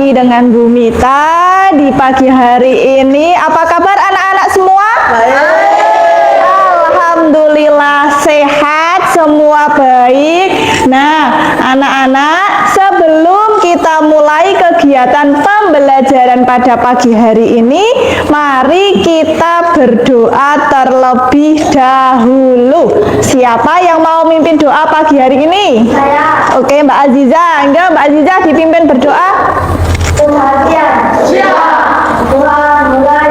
lagi dengan Bu Mita di pagi hari ini. Apa kabar anak-anak semua? Baik. Alhamdulillah sehat, semua baik. Nah, anak-anak, sebelum kita mulai kegiatan pembelajaran pada pagi hari ini, mari kita berdoa terlebih dahulu. Siapa yang mau mimpin doa pagi hari ini? Saya. Oke, Mbak Aziza. Enggak, Mbak Aziza dipimpin berdoa. Perhatian. Siap. Tuhan mulai.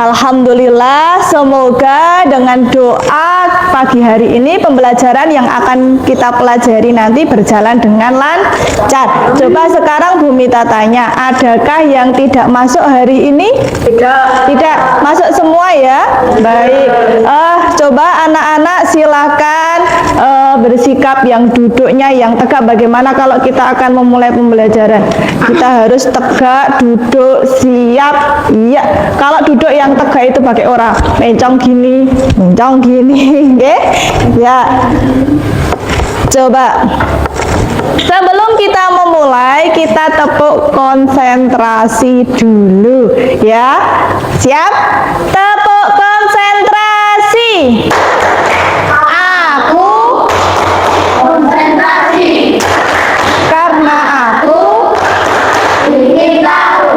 Alhamdulillah, semoga dengan doa pagi hari ini pembelajaran yang akan kita pelajari nanti berjalan dengan lancar. Coba sekarang Bu Mita tanya, adakah yang tidak masuk hari ini? Tidak masuk semua ya? Baik. Coba anak-anak silakan bersikap yang duduknya yang tegak. Bagaimana kalau kita akan memulai pembelajaran? Kita harus tegak, duduk, siap. Iya. Kalau duduk yang tegak itu pakai orang mencong gini, oke? Ya. Coba. Sebelum kita memulai, kita tepuk konsentrasi dulu, ya. Siap? Tepuk konsentrasi. Aku konsentrasi karena aku ingin tahu.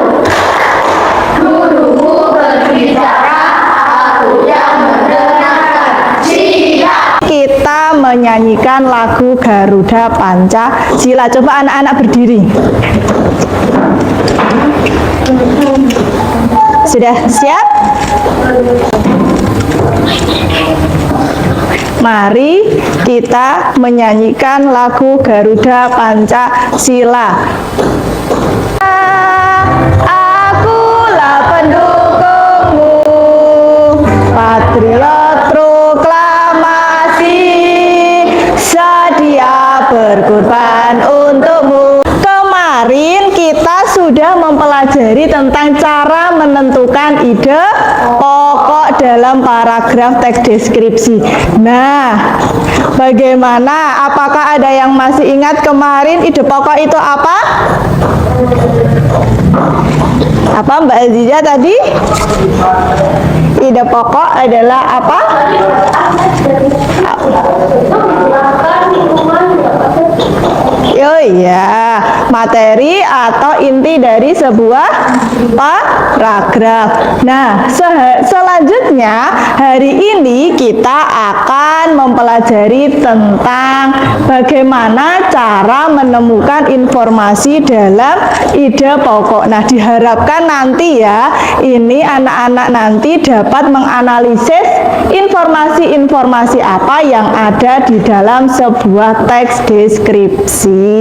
Guruku berbicara, aku yang mendengarkan. Siap. Kita menyanyikan lagu Garuda Pancasila. Coba anak-anak berdiri. Sudah siap? Mari kita menyanyikan lagu Garuda Pancasila. Akulah pendukungmu, patriot proklamasi, sedia berkorban untukmu. Kemarin kita sudah mempelajari tentang cara menentukan ide pokok dalam paragraf teks deskripsi. Nah, bagaimana? Apakah ada yang masih ingat kemarin ide pokok itu apa? Apa Mbak Aziza tadi? Ide pokok adalah apa? Oh iya, materi atau inti dari sebuah paragraf. Nah, selanjutnya hari ini kita akan mempelajari tentang bagaimana cara menemukan informasi dalam ide pokok. Nah, diharapkan nanti ya, ini anak-anak nanti dapat menganalisis informasi-informasi apa yang ada di dalam sebuah teks deskripsi.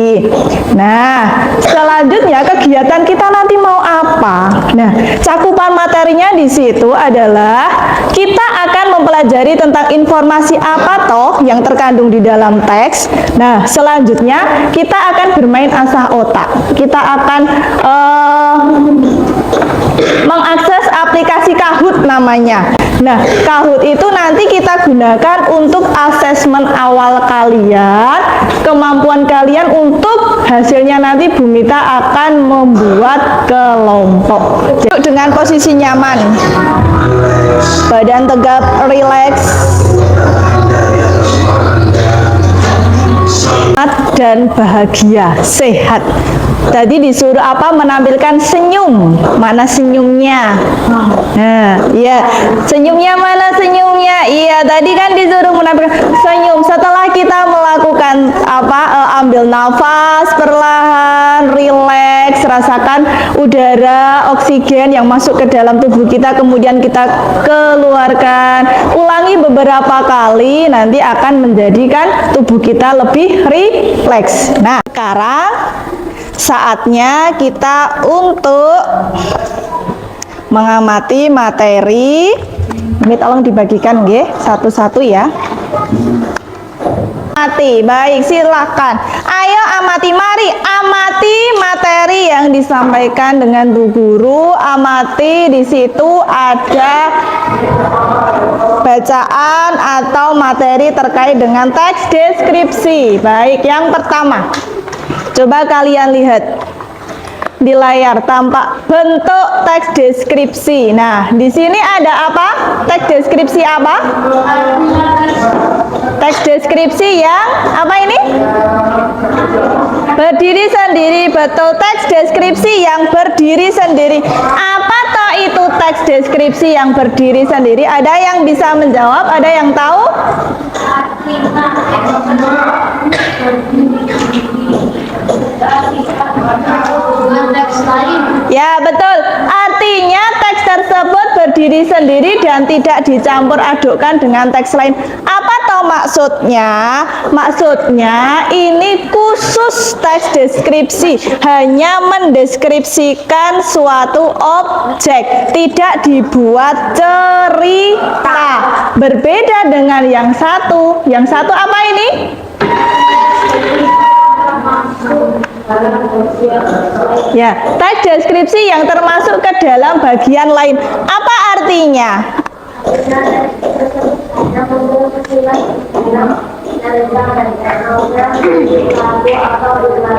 Nah, selanjutnya kegiatan kita nanti mau apa? Nah, cakupan materinya di situ adalah kita akan mempelajari tentang informasi apa toh yang terkandung di dalam teks. Nah, selanjutnya kita akan bermain asah otak. Kita akan mengakses aplikasi Kahoot namanya. Nah, Kahoot itu nanti kita gunakan untuk asesmen awal kalian, kemampuan kalian untuk hasilnya nanti Bu Mita akan membuat kelompok. Duduk dengan posisi nyaman, badan tegap, rileks, dan bahagia, sehat. Tadi disuruh apa? Menampilkan senyum. Mana senyumnya? Nah, iya. Senyumnya mana senyumnya? Iya, tadi kan disuruh menampilkan senyum. Setelah kita melakukan apa? Ambil nafas perlahan, rileks, rasakan udara, oksigen yang masuk ke dalam tubuh kita, kemudian kita keluarkan. Ulangi beberapa kali, nanti akan menjadikan tubuh kita lebih rileks. Nah, sekarang saatnya kita untuk mengamati materi. Ini tolong dibagikan nggih, satu-satu ya. Amati, baik, silakan. Ayo amati, mari amati materi yang disampaikan dengan Bu Guru. Amati, di situ ada bacaan atau materi terkait dengan teks deskripsi. Baik, yang pertama, coba kalian lihat di layar tampak bentuk teks deskripsi. Nah, di sini ada apa? Teks deskripsi apa? Teks deskripsi yang apa ini? Berdiri sendiri. Betul, teks deskripsi yang berdiri sendiri. Apa toh itu teks deskripsi yang berdiri sendiri? Ada yang bisa menjawab? Ada yang tahu? Ya, betul. Artinya teks tersebut berdiri sendiri dan tidak dicampur adukkan dengan teks lain. Apa toh maksudnya? Maksudnya ini khusus teks deskripsi, hanya mendeskripsikan suatu objek, tidak dibuat cerita. Berbeda dengan yang satu. Yang satu apa ini? Ya, teks deskripsi yang termasuk ke dalam bagian lain. Apa artinya?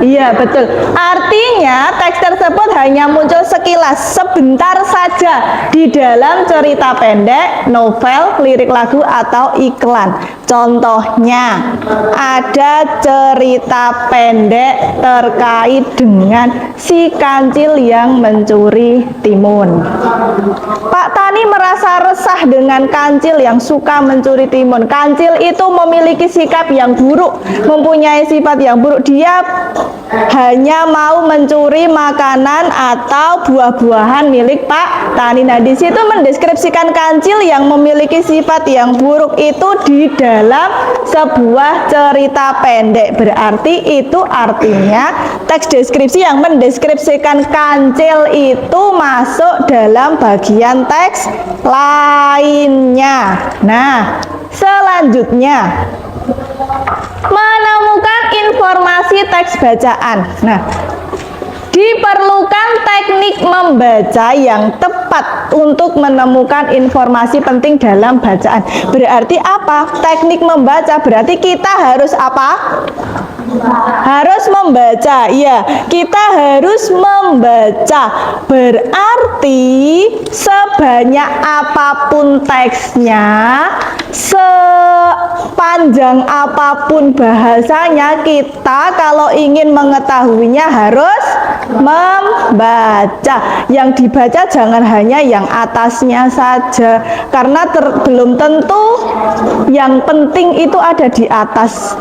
Iya, betul. Artinya teks tersebut hanya muncul sekilas, sebentar saja di dalam cerita pendek, novel, lirik lagu, atau iklan. Contohnya, ada cerita pendek terkait dengan si kancil yang mencuri timun. Pak Tani merasa resah dengan kancil yang suka mencuri timun. Kancil itu memiliki sikap yang buruk, mempunyai sifat yang buruk. Dia hanya mau mencuri makanan atau buah-buahan milik Pak Tani. Nah, di situ mendeskripsikan kancil yang memiliki sifat yang buruk itu di dalam sebuah cerita pendek. Berarti itu artinya teks deskripsi yang mendeskripsikan kancil itu masuk dalam bagian teks lainnya. Nah, selanjutnya menemukan informasi teks bacaan. Nah, diperlukan teknik membaca yang tepat untuk menemukan informasi penting dalam bacaan. Berarti apa? Teknik membaca berarti kita harus apa? Harus membaca. Iya, kita harus membaca. Berarti sebanyak apapun teksnya, sepanjang apapun bahasanya, kita kalau ingin mengetahuinya harus membaca. Yang dibaca jangan hanya yang atasnya saja, karena belum tentu yang penting itu ada di atas.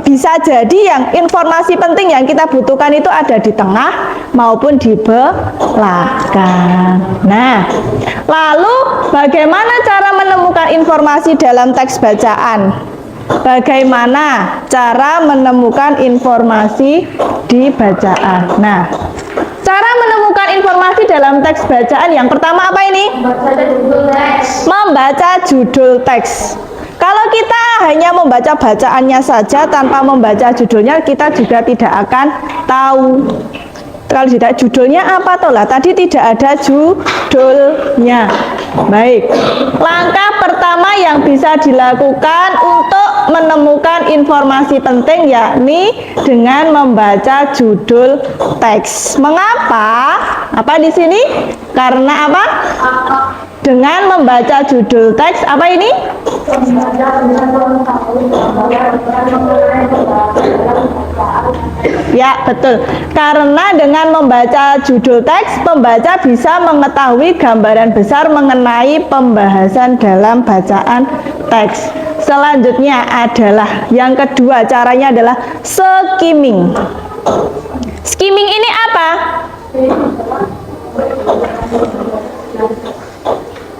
Bisa jadi yang informasi penting yang kita butuhkan itu ada di tengah maupun di belakang. Nah, lalu bagaimana cara menemukan informasi dalam teks bacaan? Bagaimana cara menemukan informasi di bacaan? Nah, cara menemukan informasi dalam teks bacaan yang pertama apa ini? Membaca judul teks. Kalau kita hanya membaca bacaannya saja tanpa membaca judulnya, kita juga tidak akan tahu. Kalau tidak judulnya apa toh lah? Tadi tidak ada judulnya. Baik. Langkah pertama yang bisa dilakukan untuk menemukan informasi penting yakni dengan membaca judul teks. Mengapa? Apa di sini? Karena apa? Dengan membaca judul teks apa ini? Ya, betul. Karena dengan membaca judul teks, pembaca bisa mengetahui gambaran besar mengenai pembahasan dalam bacaan teks. Selanjutnya adalah yang kedua, caranya adalah skimming. Skimming ini apa?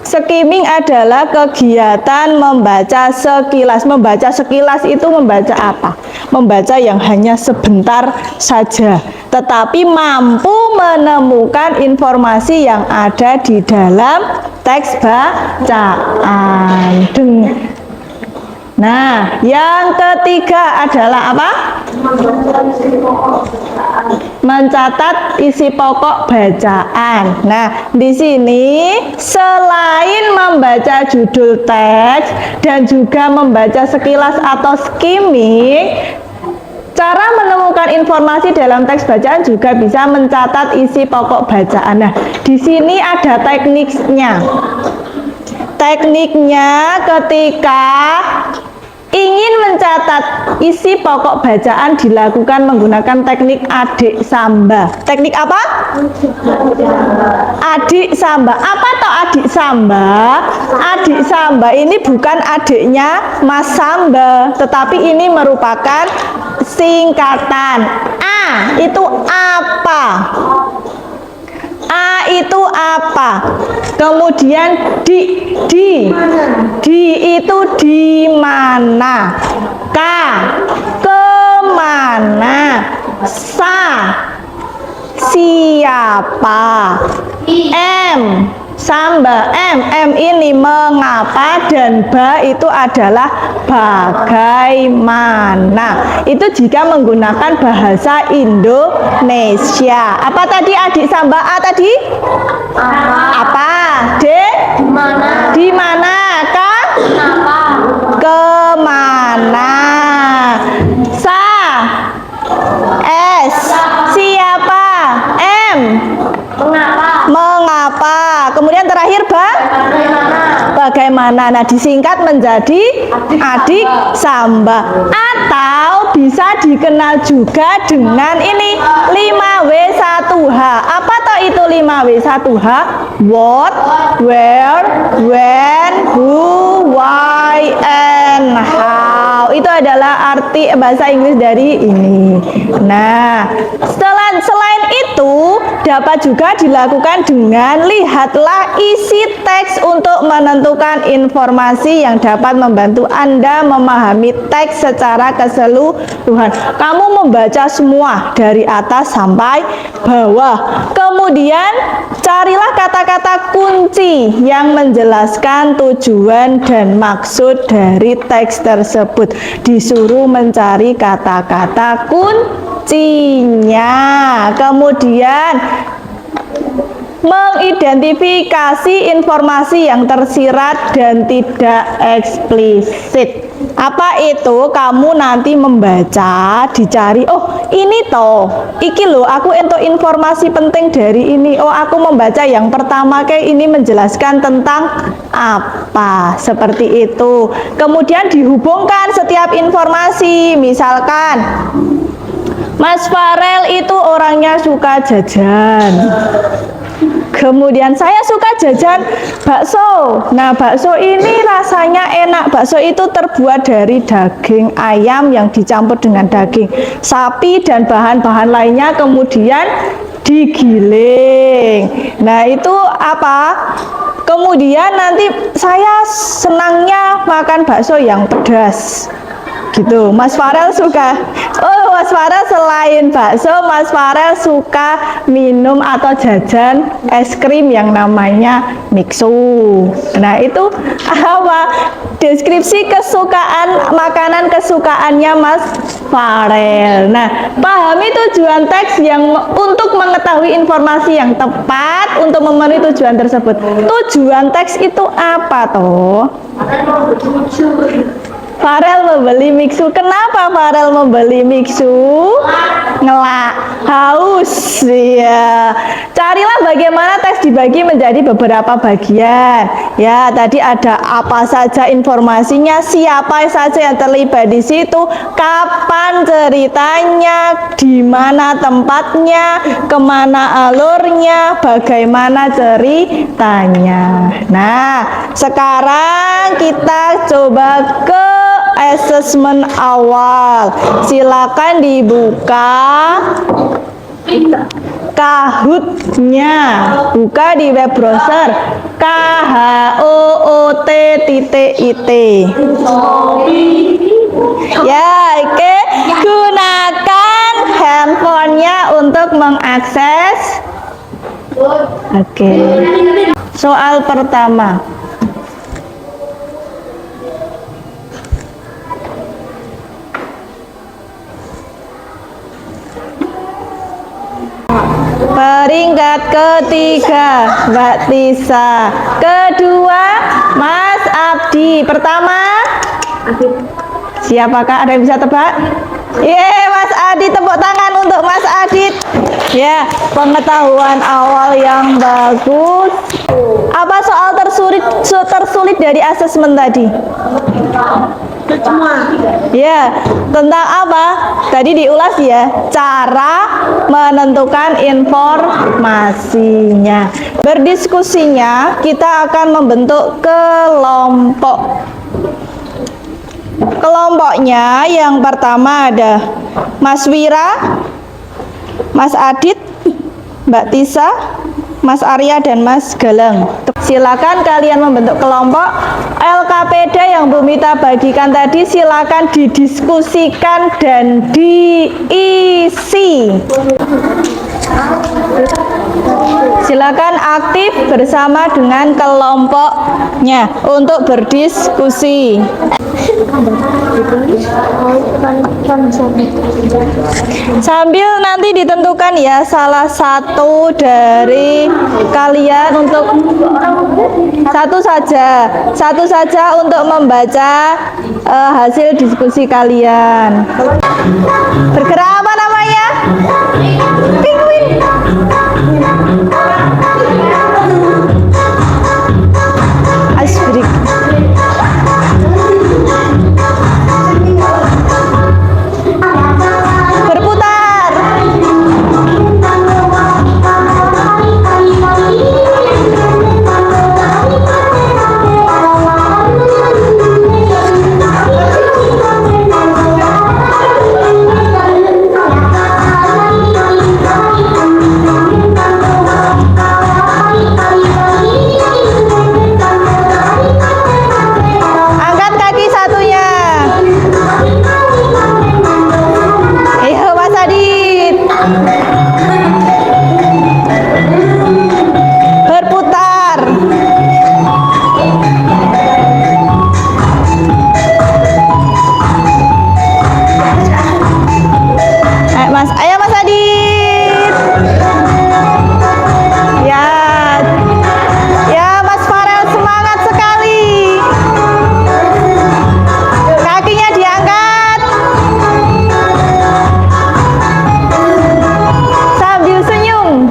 Skimming adalah kegiatan membaca sekilas. Membaca sekilas itu membaca apa? Membaca yang hanya sebentar saja, tetapi mampu menemukan informasi yang ada di dalam teks bacaan. Nah, yang ketiga adalah apa? Mencatat isi pokok bacaan. Nah, di sini selain membaca judul teks dan juga membaca sekilas atau skimming, cara menemukan informasi dalam teks bacaan juga bisa mencatat isi pokok bacaan. Nah, di sini ada tekniknya. Tekniknya ketika ingin mencatat isi pokok bacaan dilakukan menggunakan teknik adik samba. Teknik apa? Adik samba. Apa toh adik samba? Adik samba ini bukan adiknya Mas Samba, tetapi ini merupakan singkatan. A itu apa? A itu apa? Kemudian di itu di mana? K kemana? Sa siapa? M samba. M ini mengapa, dan ba itu adalah bagaimana. Itu jika menggunakan bahasa Indonesia. Apa tadi adik samba? A tadi? Apa? D? Di mana? K? Kemana? Sa? S? Siapa? M? Mengapa? Kemudian terakhir bagaimana. Nah, disingkat menjadi adik samba, atau bisa dikenal juga dengan ini 5W1H. Apa toh itu 5W1H? What, where, when, who, why, and how. Itu adalah arti bahasa Inggris dari ini. Nah, selain itu dapat juga dilakukan dengan lihatlah isi teks untuk menentukan informasi yang dapat membantu Anda memahami teks secara keseluruhan. Kamu membaca semua dari atas sampai bawah. Kemudian carilah kata-kata kunci yang menjelaskan tujuan dan maksud dari teks tersebut. Disuruh mencari kata-kata kuncinya. Kemudian mengidentifikasi informasi yang tersirat dan tidak eksplisit. Apa itu? Kamu nanti membaca, dicari, oh ini toh, iki loh aku entuk informasi penting dari ini. Oh, aku membaca yang pertama kayak ini menjelaskan tentang apa, seperti itu. Kemudian dihubungkan setiap informasi. Misalkan Mas Farel itu orangnya suka jajan. Kemudian saya suka jajan bakso. Nah, bakso ini rasanya enak. Bakso itu terbuat dari daging ayam yang dicampur dengan daging sapi dan bahan-bahan lainnya, kemudian digiling. Nah, itu apa? Kemudian nanti saya senangnya makan bakso yang pedas. Gitu. Mas Farel suka. Oh, Mas Farel selain bakso, Mas Farel suka minum atau jajan es krim yang namanya Mixu. Nah, itu apa? Deskripsi kesukaan makanan kesukaannya Mas Farel. Nah, pahami tujuan teks yang untuk mengetahui informasi yang tepat untuk memenuhi tujuan tersebut. Tujuan teks itu apa toh? Farel membeli Mixu. Kenapa Farel membeli Mixu? Ngelak, haus. Ya. Carilah bagaimana teks dibagi menjadi beberapa bagian. Ya, tadi ada apa saja informasinya, siapa saja yang terlibat di situ, kapan ceritanya, di mana tempatnya, kemana alurnya, bagaimana ceritanya. Nah, sekarang kita coba ke assessment awal. Silakan dibuka Kahoot-nya. Buka di web browser kahoot.it. Ya, oke. Gunakan handphonenya untuk mengakses. Oke. Soal pertama. Peringkat ketiga Mbak Tisa. Kedua Mas Abdi. Pertama siapakah? Ada yang bisa tebak? Mas Adit, tepuk tangan untuk Mas Adit. Ya, pengetahuan awal yang bagus. Apa soal tersulit dari asesmen tadi? Ya, tentang apa? Tadi diulas ya, cara menentukan informasinya. Berdiskusinya, kita akan membentuk kelompok. Kelompoknya yang pertama ada Mas Wira, Mas Adit, Mbak Tisa, Mas Arya, dan Mas Galang. Silakan kalian membentuk kelompok. LKPD yang Bu Mita bagikan tadi silakan didiskusikan dan diisi. Silakan aktif bersama dengan kelompoknya untuk berdiskusi. Sambil nanti ditentukan ya salah satu dari kalian untuk satu saja untuk membaca hasil diskusi kalian. Bergerak apa namanya? Penguin. Asbrik. Berputar. Angkat kaki satunya. Ayo Mas Adit. Berputar. Ayo Mas Adit. Ya Mas Farel, semangat sekali. Kakinya diangkat sambil senyum.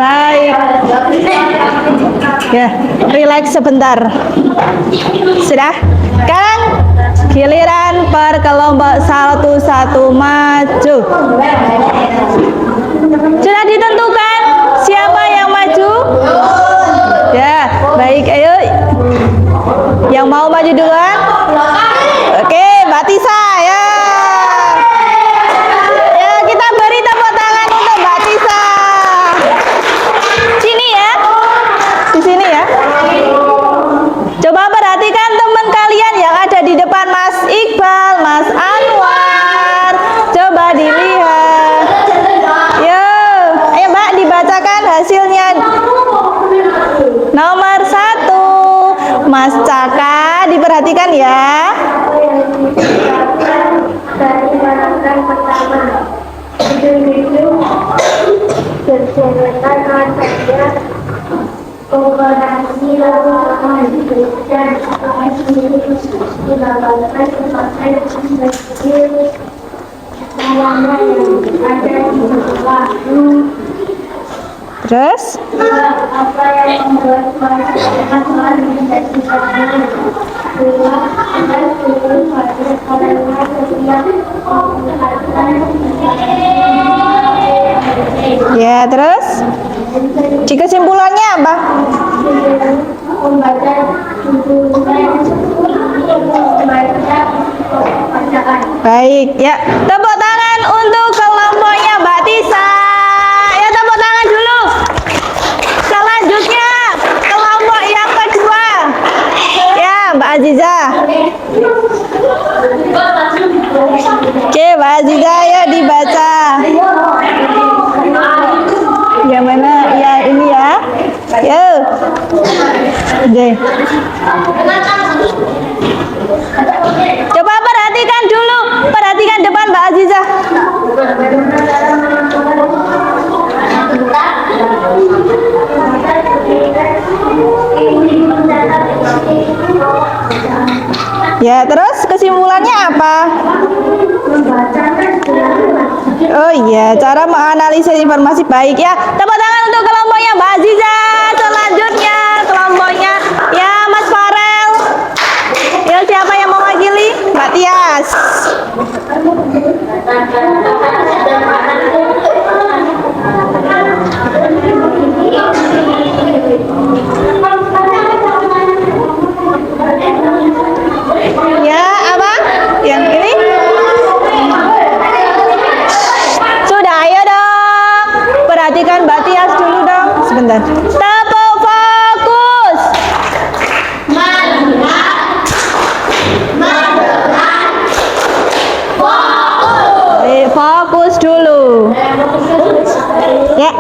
Baik. Ya, relax sebentar. Sudah? Sekarang giliran per kelompok satu-satu maju. Sudah ditentukan siapa yang maju? Ya, baik. Ayo. Yang mau maju duluan? Oke, Mbak Tisa ya. Ya, kita beri tepuk tangan untuk Mbak Tisa. Sini ya. Di sini ya. Coba perhatikan teman kalian yang ada di depan, Mas Iqbal, Mas Anwar. Coba dilihat. Yo, ayo Mbak dibacakan hasilnya. Nomor 1, Mas Caka, diperhatikan ya. Dari paragraf pertama, berserakan adanya kooperasi lalu Terus? Apa yang membuat masalah menjadi pertanyaan? Kedua, dan seluruh orangnya setiap Ya, terus? Di kesimpulannya apa? membaca bacaan. Baik, ya. Tepuk tangan untuk kelompoknya Mbak Tisa. Ya, tepuk tangan dulu. Selanjutnya, kelompok yang kedua. Ya, Mbak Aziza. Oke, Mbak Aziza, ya dibaca. Yang mana? Ya, ini ya. Yo. Oke. Coba perhatikan dulu, perhatikan depan Mbak Aziza. Ya, terus kesimpulannya apa? Oh iya, cara menganalisis informasi baik ya. Tepuk tangan untuk kelompoknya Mbak Aziza. Selanjutnya kelompoknya ya Mas Farel. Ya, siapa yang mewakili? Mbak Tias. Ya, apa? Yang ini? Sudah, ayo dong. Perhatikan Mbak Tias dulu dong. Sebentar. Tepuk fokus. Fokus dulu. Ya.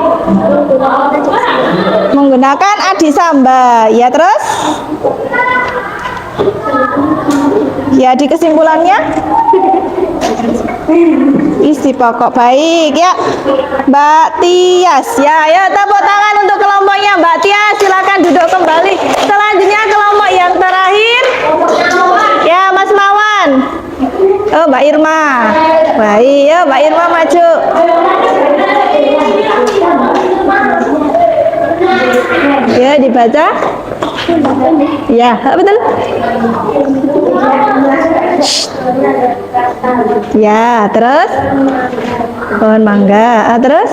Menggunakan adisamba. Ya, terus? Ya, di kesimpulannya isi pokok baik ya Mbak Tias. Ya, ayo tepuk tangan untuk kelompoknya Mbak Tias. Silakan duduk kembali. Selanjutnya kelompok yang terakhir ya Mas Mawan. Oh, Mbak Irma. Baik, ya Mbak Irma maju. Ya, dibaca. Ya, betul. Ya, terus pohon mangga. Terus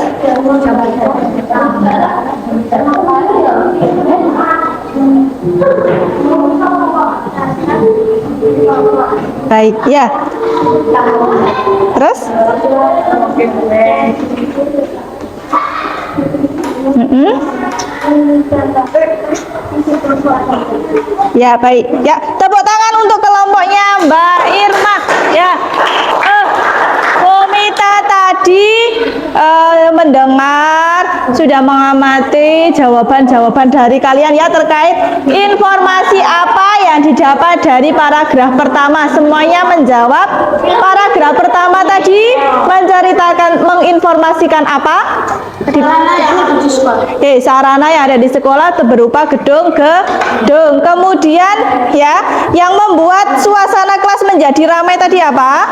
baik ya. Terus ya, baik. Ya, tepuk tangan untuk kelompoknya Mbak Irma. Ya, Komita tadi mendengar, sudah mengamati jawaban-jawaban dari kalian ya terkait informasi apa yang didapat dari paragraf pertama. Semuanya menjawab. Paragraf pertama tadi menceritakan, menginformasikan apa? Sarana yang ada di sekolah berupa gedung. Kemudian ya, yang membuat suasana kelas menjadi ramai tadi apa?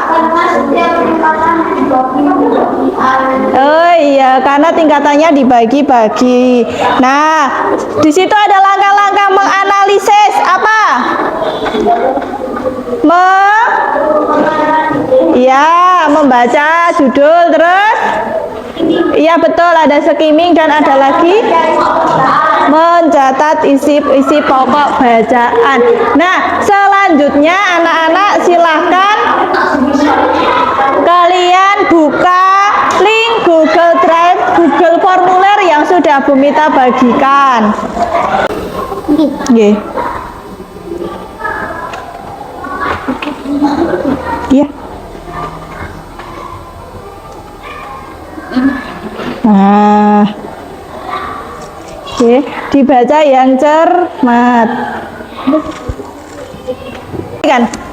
Oh iya, karena tingkatannya dibagi-bagi. Nah, di situ ada langkah-langkah menganalisis apa? Membaca judul, terus iya betul, ada skimming dan ada lagi mencatat isi pokok bacaan. Nah, selanjutnya anak-anak silahkan kalian buka link Google Drive, Google Formulir yang sudah Bu Mita bagikan. Nggih. Iya. Nah, oke, dibaca yang cermat.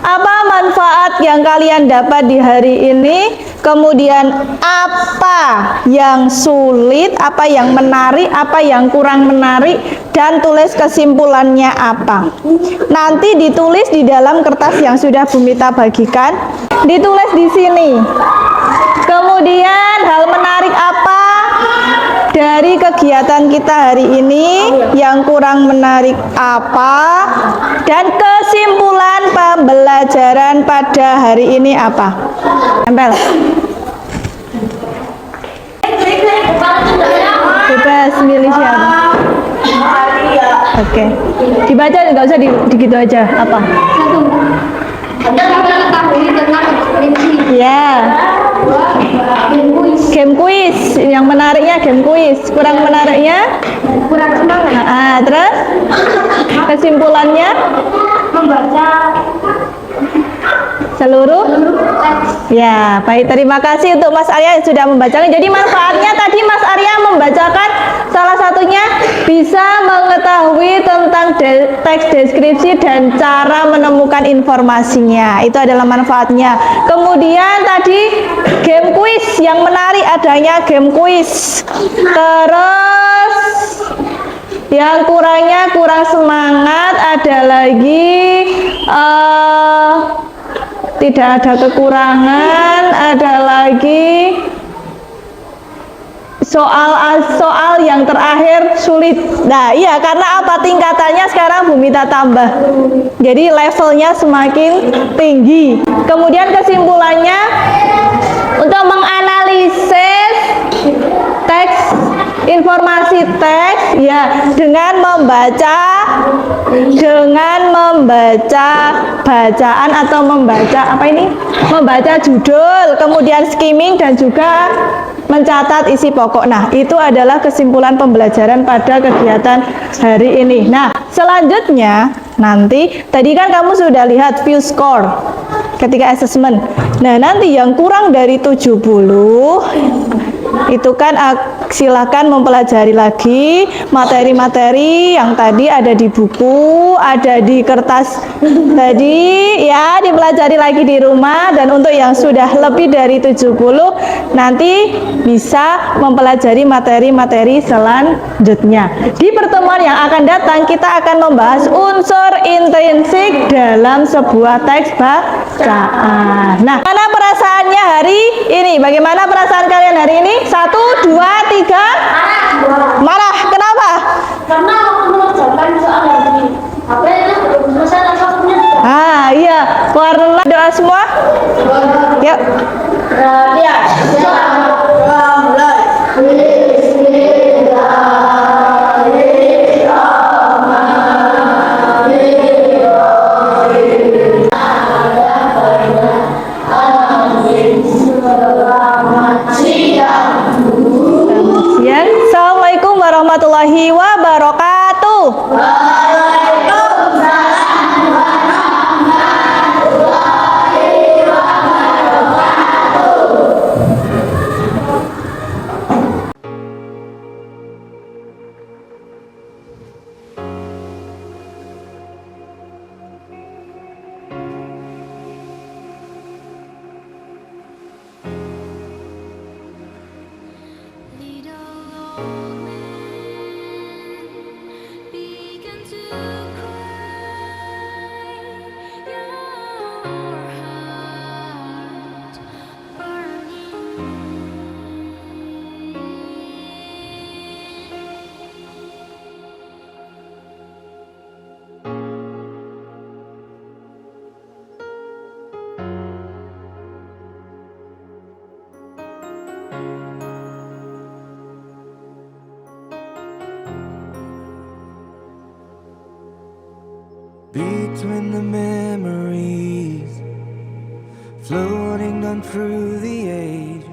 Apa manfaat yang kalian dapat di hari ini? Kemudian apa yang sulit, apa yang menarik, apa yang kurang menarik, dan tulis kesimpulannya apa. Nanti ditulis di dalam kertas yang sudah Bu Mita bagikan, ditulis di sini. Kemudian hal menarik apa dari kegiatan kita hari ini, yang kurang menarik apa, dan kesimpulan pembelajaran pada hari ini apa. Tempel. Bebas milih siapa. Oke. Dibaca, nggak usah digitu aja. Apa? Satu. Anda mengetahui tentang ekspresi. Ya. Game quiz. Game quiz. Yang menariknya game quiz. Kurang menariknya? Kurang semangat. Terus kesimpulannya? Membaca Seluruh? teks. Ya, baik. Terima kasih untuk Mas Arya yang sudah membacakan. Jadi manfaatnya tadi Mas Arya membacakan salah satunya bisa mengetahui tentang teks deskripsi dan cara menemukan informasinya. Itu adalah manfaatnya. Kemudian tadi game quiz, yang menarik adanya game quiz. Terus yang kurang semangat ada lagi tidak ada kekurangan, ada lagi soal yang terakhir sulit. Nah, iya, karena apa? Tingkatannya sekarang Bu Mita tambah. Jadi levelnya semakin tinggi. Kemudian kesimpulannya untuk menganalisis teks, informasi teks ya dengan membaca bacaan atau membaca judul, kemudian skimming dan juga mencatat isi pokok. Nah, itu adalah kesimpulan pembelajaran pada kegiatan hari ini. Nah, selanjutnya nanti tadi kan kamu sudah lihat view score ketika assessment. Nah, nanti yang kurang dari 70 itu kan silakan mempelajari lagi materi-materi yang tadi ada di buku, ada di kertas tadi ya, dipelajari lagi di rumah. Dan untuk yang sudah lebih dari 70 nanti bisa mempelajari materi-materi selanjutnya. Di pertemuan yang akan datang kita akan membahas unsur intrinsik dalam sebuah teks bacaan. Nah, mana perasaannya hari ini? Bagaimana perasaan kalian hari ini? 1, 2, 3. Marah. Kenapa? Karena waktu mengerjakan soal hari ini, apa itu belum selesai langsungnya. Iya. Warna doa semua. Yuk. Ya. Assalamualaikum warahmatullahi wabarakatuh. Between the memories floating down through the age.